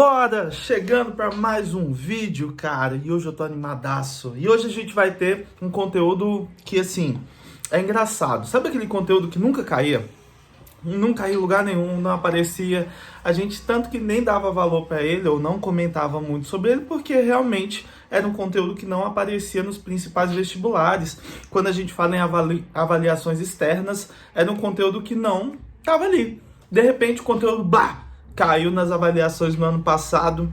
Bora! Chegando para mais um vídeo, cara, e hoje eu tô animadaço. E hoje a gente vai ter um conteúdo que, assim, é engraçado. Sabe aquele conteúdo que nunca caía? Não caía em lugar nenhum, não aparecia. A gente tanto que nem dava valor para ele ou não comentava muito sobre ele, porque realmente era um conteúdo que não aparecia nos principais vestibulares. Quando a gente fala em avaliações externas, era um conteúdo que não estava ali. De repente o conteúdo, caiu nas avaliações no ano passado.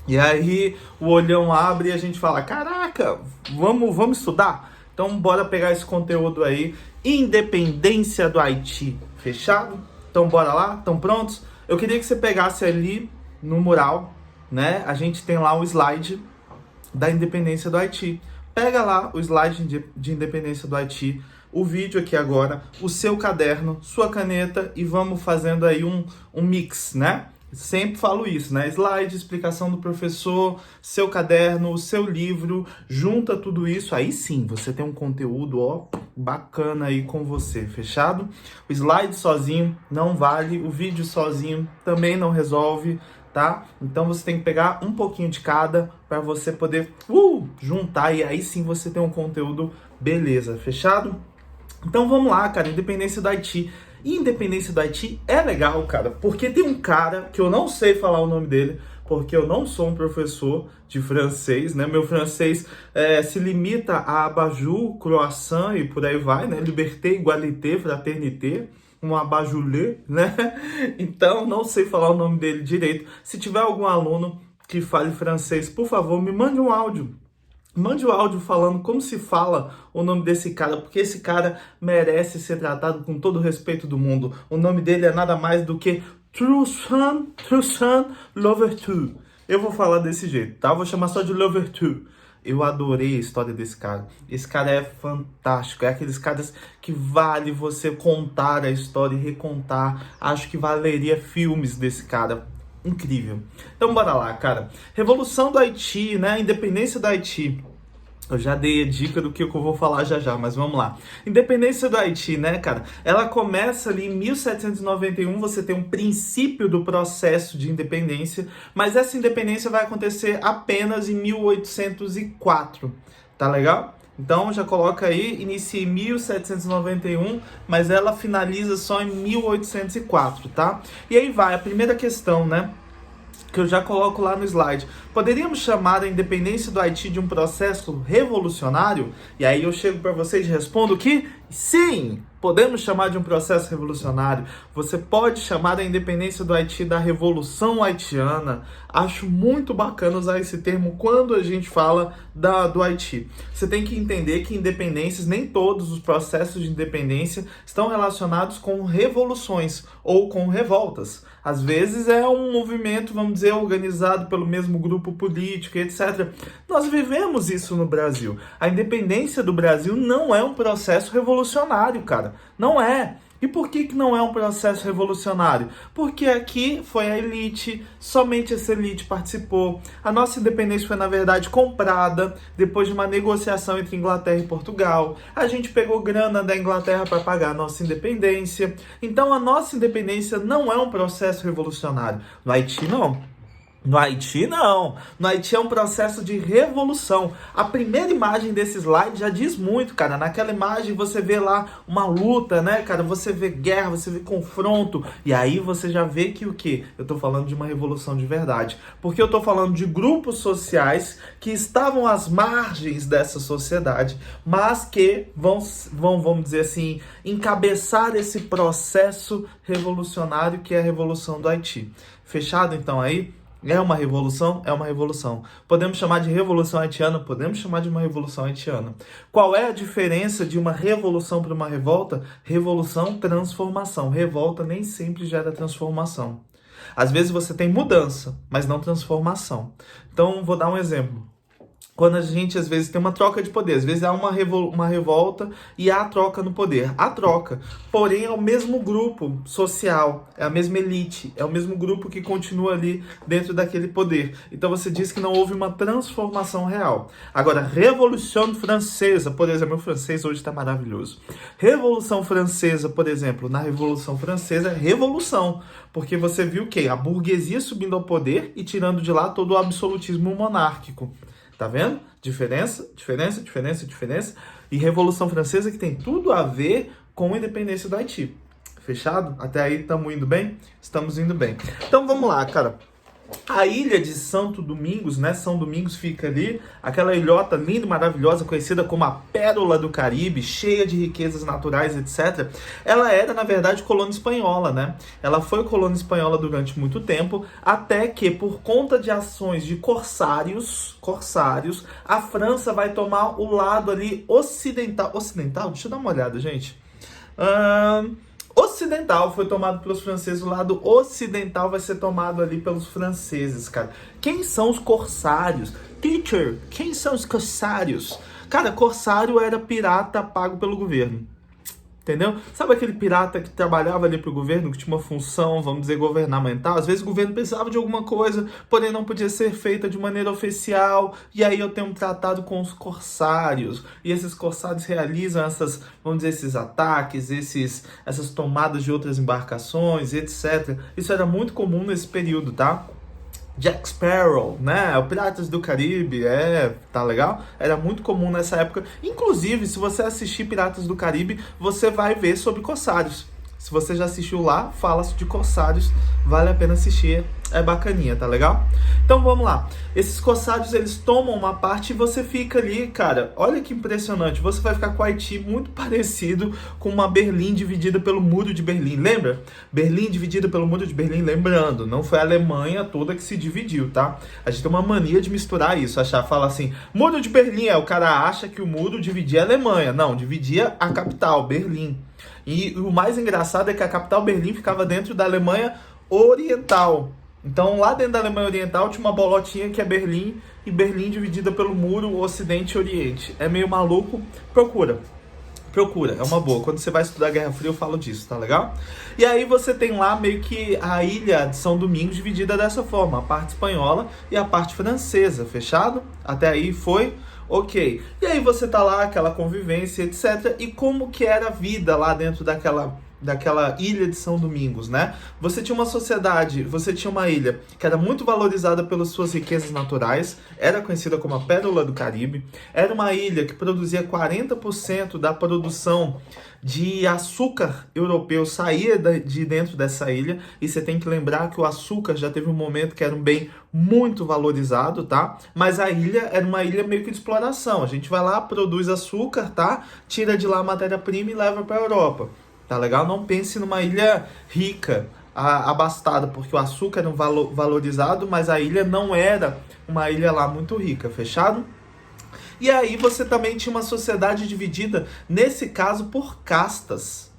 E aí o olhão abre e a gente fala, caraca, vamos estudar? Então bora pegar esse conteúdo aí, Independência do Haiti, fechado? Então bora lá? Estão prontos? Eu queria que você pegasse ali no mural, né? A gente tem lá o slide da Independência do Haiti. Pega lá o slide de Independência do Haiti, o vídeo aqui agora, o seu caderno, sua caneta e vamos fazendo aí um mix, né? Sempre falo isso, né? Slide, explicação do professor, seu caderno, o seu livro, junta tudo isso, aí sim, você tem um conteúdo, ó, bacana aí com você, fechado? O slide sozinho não vale, o vídeo sozinho também não resolve, tá? Então você tem que pegar um pouquinho de cada para você poder juntar e aí sim você tem um conteúdo beleza, fechado? Então vamos lá, cara, Independência do Haiti. E Independência do Haiti é legal, cara, porque tem um cara que eu não sei falar o nome dele, porque eu não sou um professor de francês, né? Meu francês se limita a abajur, croissant e por aí vai, né? Liberté, égalité, fraternité, um abajulé, né? Então, não sei falar o nome dele direito. Se tiver algum aluno que fale francês, por favor, me mande um áudio. Mande o áudio falando como se fala o nome desse cara, porque esse cara merece ser tratado com todo o respeito do mundo. O nome dele é nada mais do que Toussaint Louverture. Eu vou falar desse jeito, tá? Eu vou chamar só de Louverture. Eu adorei a história desse cara. Esse cara é fantástico. É aqueles caras que vale você contar a história e recontar. Acho que valeria filmes desse cara. Incrível. Então bora lá, cara. Revolução do Haiti, né? Independência do Haiti. Eu já dei a dica do que eu vou falar já, mas vamos lá. Independência do Haiti, né, cara? Ela começa ali em 1791, você tem um princípio do processo de independência, mas essa independência vai acontecer apenas em 1804, tá legal? Então já coloca aí, inicia em 1791, mas ela finaliza só em 1804, tá? E aí vai, a primeira questão, né? Que eu já coloco lá no slide. Poderíamos chamar a independência do Haiti de um processo revolucionário? E aí eu chego para vocês e respondo que sim, podemos chamar de um processo revolucionário. Você pode chamar a independência do Haiti da Revolução Haitiana. Acho muito bacana usar esse termo quando a gente fala do Haiti. Você tem que entender que independências, nem todos os processos de independência estão relacionados com revoluções ou com revoltas. Às vezes é um movimento, vamos dizer, organizado pelo mesmo grupo político, etc. Nós vivemos isso no Brasil. A independência do Brasil não é um processo revolucionário, cara. Não é. E por que não é um processo revolucionário? Porque aqui foi a elite, somente essa elite participou. A nossa independência foi, na verdade, comprada depois de uma negociação entre Inglaterra e Portugal. A gente pegou grana da Inglaterra para pagar a nossa independência. Então, a nossa independência não é um processo revolucionário. No Haiti, não. No Haiti, não. No Haiti é um processo de revolução. A primeira imagem desse slide já diz muito, cara. Naquela imagem você vê lá uma luta, né, cara? Você vê guerra, você vê confronto. E aí você já vê que o quê? Eu tô falando de uma revolução de verdade. Porque eu tô falando de grupos sociais que estavam às margens dessa sociedade, mas que vamos dizer assim, encabeçar esse processo revolucionário que é a Revolução do Haiti. Fechado, então, aí? É uma revolução? É uma revolução. Podemos chamar de revolução haitiana? Podemos chamar de uma revolução haitiana. Qual é a diferença de uma revolução para uma revolta? Revolução, transformação. Revolta nem sempre gera transformação. Às vezes você tem mudança, mas não transformação. Então, vou dar um exemplo. quando a gente, às vezes, tem uma troca de poder. Às vezes há uma revolta e há troca no poder. Há troca. Porém, é o mesmo grupo social, é a mesma elite, é o mesmo grupo que continua ali dentro daquele poder. Então, você diz que não houve uma transformação real. Agora, Revolução Francesa, por exemplo, o francês hoje está maravilhoso. Revolução Francesa, por exemplo, na Revolução Francesa, é revolução. Porque você viu o quê? A burguesia subindo ao poder e tirando de lá todo o absolutismo monárquico. Tá vendo? Diferença. E Revolução Francesa que tem tudo a ver com a independência do Haiti. Fechado? Até aí estamos indo bem? Estamos indo bem. Então vamos lá, cara. A ilha de Santo Domingos, né? São Domingos fica ali, aquela ilhota linda e maravilhosa, conhecida como a Pérola do Caribe, cheia de riquezas naturais, etc. Ela era, na verdade, colônia espanhola, né? Ela foi colônia espanhola durante muito tempo, até que, por conta de ações de corsários, a França vai tomar o lado ali ocidental. Ocidental? Deixa eu dar uma olhada, gente. Ocidental foi tomado pelos franceses, o lado ocidental vai ser tomado ali pelos franceses, cara. Quem são os corsários? Teacher, quem são os corsários? Cara, corsário era pirata pago pelo governo. Entendeu? Sabe aquele pirata que trabalhava ali pro governo, que tinha uma função, vamos dizer, governamental? Às vezes o governo precisava de alguma coisa, porém não podia ser feita de maneira oficial, e aí eu tenho um tratado com os corsários, e esses corsários realizam essas, vamos dizer, esses ataques, essas tomadas de outras embarcações, etc. Isso era muito comum nesse período, tá? Jack Sparrow, né? O Piratas do Caribe, tá legal? Era muito comum nessa época. Inclusive, se você assistir Piratas do Caribe, você vai ver sobre corsários. Se você já assistiu lá, fala de corsários, vale a pena assistir, é bacaninha, tá legal? Então vamos lá, esses corsários eles tomam uma parte e você fica ali, cara, olha que impressionante, você vai ficar com Haiti muito parecido com uma Berlim dividida pelo Muro de Berlim, lembra? Berlim dividida pelo Muro de Berlim, lembrando, não foi a Alemanha toda que se dividiu, tá? A gente tem uma mania de misturar isso, fala assim, Muro de Berlim, o cara acha que o muro dividia a Alemanha, não, dividia a capital, Berlim. E o mais engraçado é que a capital Berlim ficava dentro da Alemanha Oriental. Então lá dentro da Alemanha Oriental tinha uma bolotinha que é Berlim, e Berlim dividida pelo muro Ocidente e Oriente. É meio maluco, procura, é uma boa. Quando você vai estudar Guerra Fria eu falo disso, tá legal? E aí você tem lá meio que a ilha de São Domingos dividida dessa forma, a parte espanhola e a parte francesa, fechado? Até aí foi? Ok. E aí você tá lá, aquela convivência, etc. E como que era a vida lá dentro daquela ilha de São Domingos, né? Você tinha uma sociedade, você tinha uma ilha que era muito valorizada pelas suas riquezas naturais, era conhecida como a Pérola do Caribe, era uma ilha que produzia 40% da produção de açúcar europeu saía de dentro dessa ilha, e você tem que lembrar que o açúcar já teve um momento que era um bem muito valorizado, tá? Mas a ilha era uma ilha meio que de exploração, a gente vai lá, produz açúcar, tá? Tira de lá a matéria-prima e leva para a Europa. Tá legal? Não pense numa ilha rica, abastada, porque o açúcar era valorizado, mas a ilha não era uma ilha lá muito rica, fechado? E aí você também tinha uma sociedade dividida, nesse caso, por castas.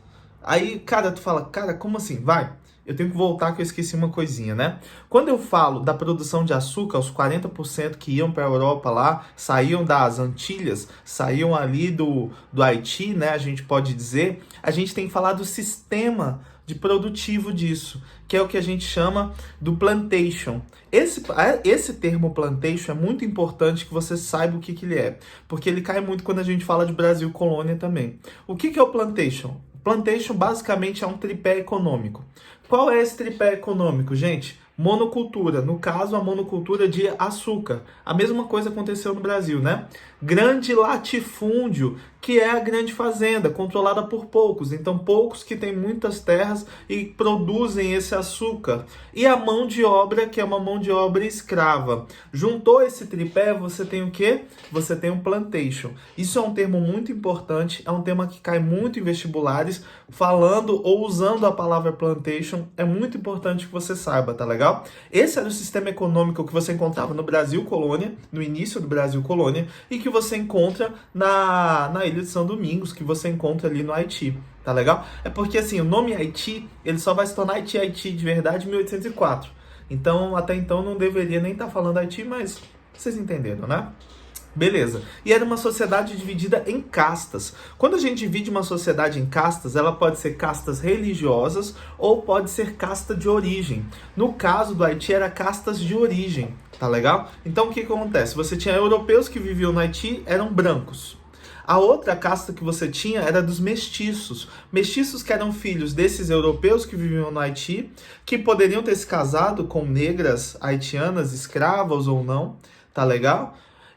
Aí, cara, tu fala, cara, como assim? Vai, eu tenho que voltar que eu esqueci uma coisinha, né? Quando eu falo da produção de açúcar, os 40% que iam para a Europa lá, saíam das Antilhas, saíam ali do Haiti, né? A gente pode dizer, a gente tem que falar do sistema de produtivo disso, que é o que a gente chama do plantation. Esse termo plantation é muito importante que você saiba o que ele é, porque ele cai muito quando a gente fala de Brasil colônia também. O que é o plantation? Plantation basicamente é um tripé econômico. Qual é esse tripé econômico, gente? Monocultura, no caso a monocultura de açúcar. A mesma coisa aconteceu no Brasil, né? Grande latifúndio, que é a grande fazenda, controlada por poucos. Então, poucos que têm muitas terras e produzem esse açúcar. E a mão de obra, que é uma mão de obra escrava. Juntou esse tripé, você tem o quê? Você tem um plantation. Isso é um termo muito importante, é um tema que cai muito em vestibulares, falando ou usando a palavra plantation. É muito importante que você saiba, tá legal? Esse era o sistema econômico que você encontrava no Brasil Colônia, no início do Brasil Colônia, e que você encontra na ilha de São Domingos, que você encontra ali no Haiti, tá legal? É porque assim, o nome Haiti, ele só vai se tornar Haiti de verdade em 1804. Então, até então não deveria nem estar falando Haiti, mas vocês entenderam, né? Beleza. E era uma sociedade dividida em castas. Quando a gente divide uma sociedade em castas, ela pode ser castas religiosas ou pode ser casta de origem. No caso do Haiti, era castas de origem, tá legal? Então o que acontece? Você tinha europeus que viviam no Haiti, eram brancos. A outra casta que você tinha era dos mestiços. Mestiços que eram filhos desses europeus que viviam no Haiti, que poderiam ter se casado com negras haitianas, escravas ou não, tá legal?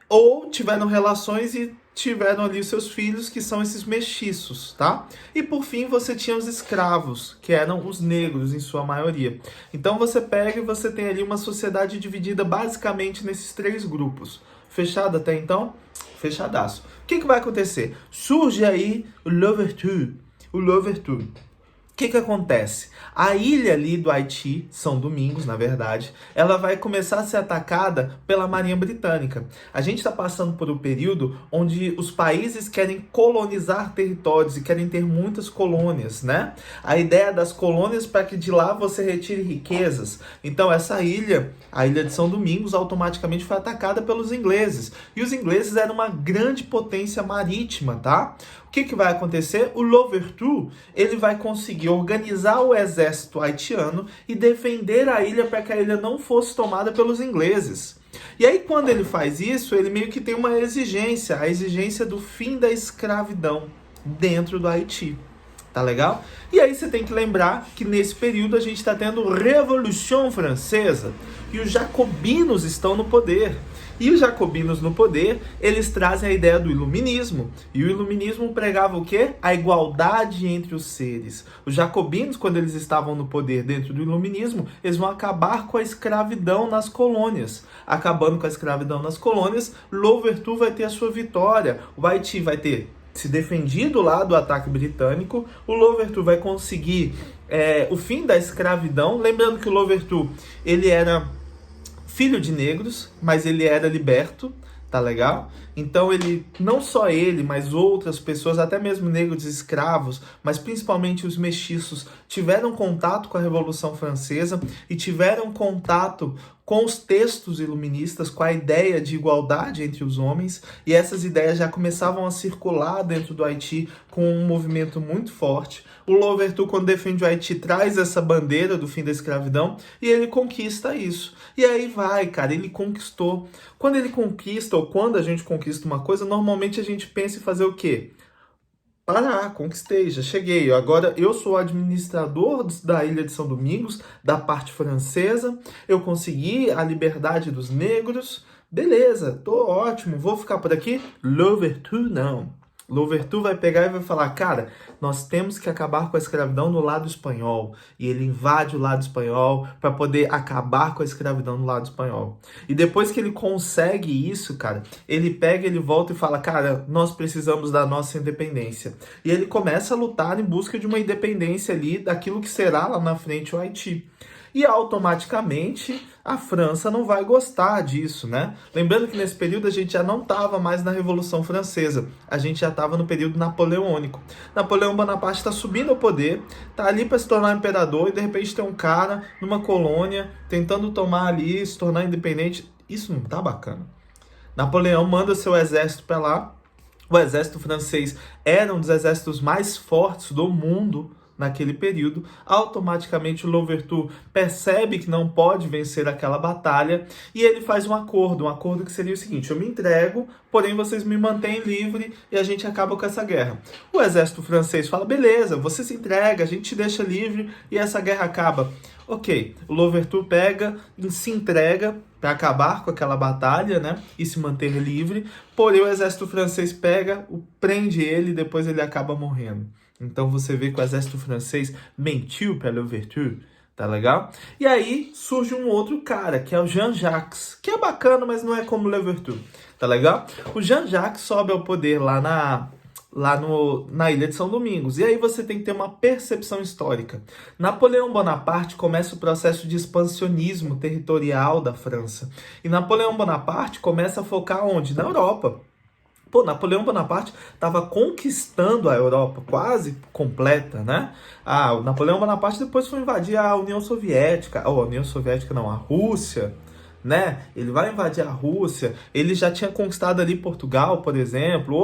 Ou tiveram relações e tiveram ali os seus filhos, que são esses mestiços, tá? E por fim você tinha os escravos, que eram os negros em sua maioria. Então você pega e você tem ali uma sociedade dividida basicamente nesses três grupos. Fechado até então? Fechadaço. O que vai acontecer? Surge aí o Louverture. O Louverture. O que acontece? A ilha ali do Haiti, São Domingos, na verdade, ela vai começar a ser atacada pela Marinha Britânica. A gente está passando por um período onde os países querem colonizar territórios e querem ter muitas colônias, né? A ideia das colônias para que de lá você retire riquezas. Então essa ilha, a ilha de São Domingos, automaticamente foi atacada pelos ingleses. E os ingleses eram uma grande potência marítima, tá? O que vai acontecer? O Louverture, ele vai conseguir organizar o exército haitiano e defender a ilha para que a ilha não fosse tomada pelos ingleses. E aí, quando ele faz isso, ele meio que tem uma exigência, a exigência do fim da escravidão dentro do Haiti. Tá legal? E aí você tem que lembrar que nesse período a gente está tendo Revolução Francesa e os jacobinos estão no poder. E os jacobinos no poder, eles trazem a ideia do iluminismo. E o iluminismo pregava o quê? A igualdade entre os seres. Os jacobinos, quando eles estavam no poder dentro do iluminismo, eles vão acabar com a escravidão nas colônias. Acabando com a escravidão nas colônias, Louverture vai ter a sua vitória. O Haiti vai ter se defendido lá do ataque britânico. O Louverture vai conseguir o fim da escravidão. Lembrando que o Louverture, ele era filho de negros, mas ele era liberto, tá legal? Então ele, não só ele, mas outras pessoas, até mesmo negros escravos, mas principalmente os mestiços, tiveram contato com a Revolução Francesa e tiveram contato com os textos iluministas, com a ideia de igualdade entre os homens, e essas ideias já começavam a circular dentro do Haiti com um movimento muito forte. O Louverture, quando defende o Haiti, traz essa bandeira do fim da escravidão e ele conquista isso. E aí vai, cara, ele conquistou. Quando ele conquista, ou quando a gente conquista uma coisa, normalmente a gente pensa em fazer o quê? Parar, conquistei, já cheguei. Agora eu sou o administrador da Ilha de São Domingos, da parte francesa. Eu consegui a liberdade dos negros. Beleza, tô ótimo, vou ficar por aqui. Louverture não. Louverture vai pegar e vai falar, cara, nós temos que acabar com a escravidão no lado espanhol. E ele invade o lado espanhol para poder acabar com a escravidão no lado espanhol. E depois que ele consegue isso, cara, ele pega, ele volta e fala, cara, nós precisamos da nossa independência. E ele começa a lutar em busca de uma independência ali daquilo que será lá na frente o Haiti. E automaticamente a França não vai gostar disso, né? Lembrando que nesse período a gente já não estava mais na Revolução Francesa, a gente já estava no período napoleônico. Napoleão Bonaparte está subindo ao poder, está ali para se tornar imperador e de repente tem um cara numa colônia tentando tomar ali, se tornar independente. Isso não tá bacana. Napoleão manda seu exército para lá. O exército francês era um dos exércitos mais fortes do mundo naquele período. Automaticamente o Louverture percebe que não pode vencer aquela batalha e ele faz um acordo que seria o seguinte: eu me entrego, porém vocês me mantêm livre e a gente acaba com essa guerra. O exército francês fala, beleza, você se entrega, a gente te deixa livre e essa guerra acaba. Ok, o Louverture pega e se entrega para acabar com aquela batalha, né, e se manter livre, porém o exército francês pega, prende ele e depois ele acaba morrendo. Então você vê que o exército francês mentiu para Louverture, tá legal? E aí surge um outro cara, que é o Jean-Jacques, que é bacana, mas não é como Louverture, tá legal? O Jean-Jacques sobe ao poder lá na Ilha de São Domingos. E aí você tem que ter uma percepção histórica. Napoleão Bonaparte começa o processo de expansionismo territorial da França. E Napoleão Bonaparte começa a focar onde? Na Europa. Pô, Napoleão Bonaparte estava conquistando a Europa quase completa, né? O Napoleão Bonaparte depois foi invadir a União Soviética. A União Soviética não, a Rússia, né? Ele vai invadir a Rússia, ele já tinha conquistado ali Portugal, por exemplo,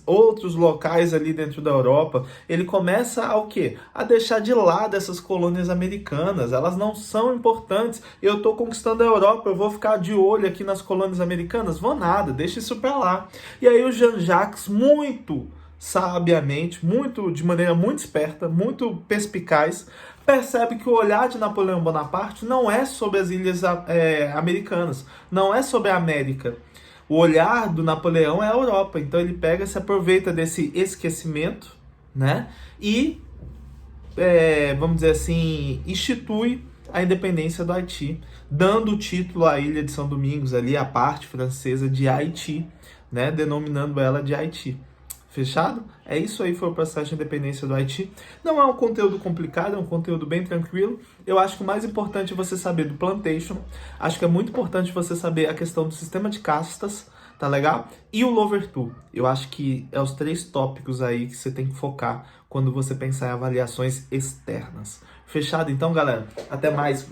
outros locais ali dentro da Europa. Ele começa a o quê? A deixar de lado essas colônias americanas, elas não são importantes. Eu tô conquistando a Europa, eu vou ficar de olho aqui nas colônias americanas? Vou nada, deixa isso pra lá. E aí o Jean-Jacques, muito sabiamente, de maneira muito esperta, muito perspicaz, percebe que o olhar de Napoleão Bonaparte não é sobre as ilhas americanas, não é sobre a América. O olhar do Napoleão é a Europa. Então ele pega, se aproveita desse esquecimento, né? E, vamos dizer assim, institui a independência do Haiti, dando o título à ilha de São Domingos, ali a parte francesa de Haiti, né? Denominando ela de Haiti. Fechado? É isso aí, foi o processo de independência do Haiti. Não é um conteúdo complicado, é um conteúdo bem tranquilo. Eu acho que o mais importante é você saber do plantation. Acho que é muito importante você saber a questão do sistema de castas, tá legal? E o Louverture. Eu acho que é os 3 tópicos aí que você tem que focar quando você pensar em avaliações externas. Fechado então, galera? Até mais.